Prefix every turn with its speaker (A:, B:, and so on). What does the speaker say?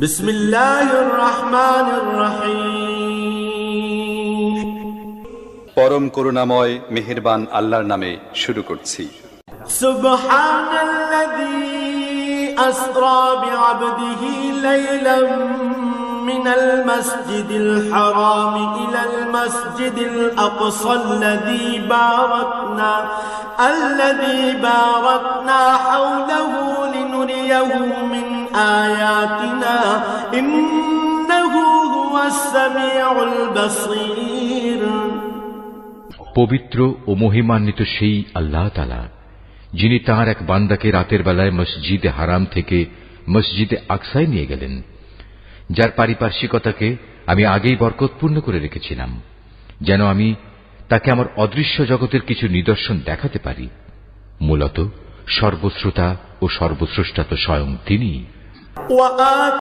A: বিসমিল্লাহির রহমানির রহিম।
B: পরম করুণাময় মেহেরবান আল্লাহর নামে শুরু করছি।
A: সুবহানাল্লাযী আসরা বিআবদিহি লাইলাম মিনাল মাসজিদিল হারাম ইলাল মাসজিদিল আকসা الذي باركنا حوله لنريه من آياتنا إنه هو السميع البصير।
C: পবিত্র ও মহিমান্বিত সেই আল্লাহ তাআলা, যিনি তাঁর এক বান্দাকে রাতের বেলায় মসজিদে হারাম থেকে মসজিদে আকসায় নিয়ে গেলেন, যার পারিপার্শ্বিকতাকে আমি আগেই বরকতপূর্ণ করে রেখেছিলাম, যেন আমি তাকে আমার অদৃশ্য জগতের কিছু নিদর্শন দেখাতে পারি। মূলত সর্বশ্রোতা ও সর্বস্রষ্টা তো স্বয়ং তিনি।